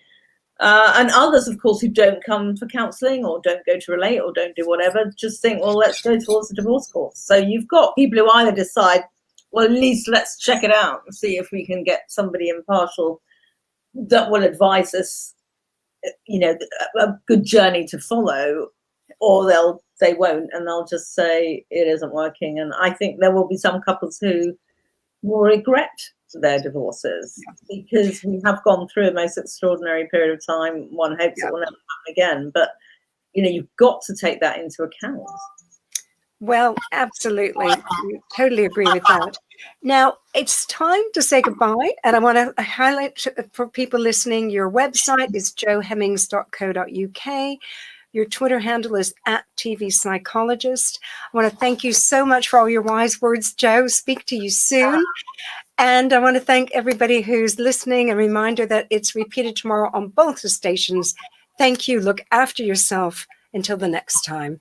And others, of course, who don't come for counselling or don't go to relate or don't do whatever, just think, well, let's go towards the divorce course. So you've got people who either decide, well, at least let's check it out and see if we can get somebody impartial that will advise us, a good journey to follow, or they won't, and they'll just say it isn't working. And I think there will be some couples who will regret their divorces, because we have gone through a most extraordinary period of time. One hopes it will never happen again, but you've got to take that into account. Well, absolutely. Totally agree with that. Now, it's time to say goodbye. And I want to highlight for people listening, your website is joehemmings.co.uk. Your Twitter handle is @tvpsychologist. I want to thank you so much for all your wise words, Joe. Speak to you soon. And I want to thank everybody who's listening. A reminder that it's repeated tomorrow on both the stations. Thank you. Look after yourself. Until the next time.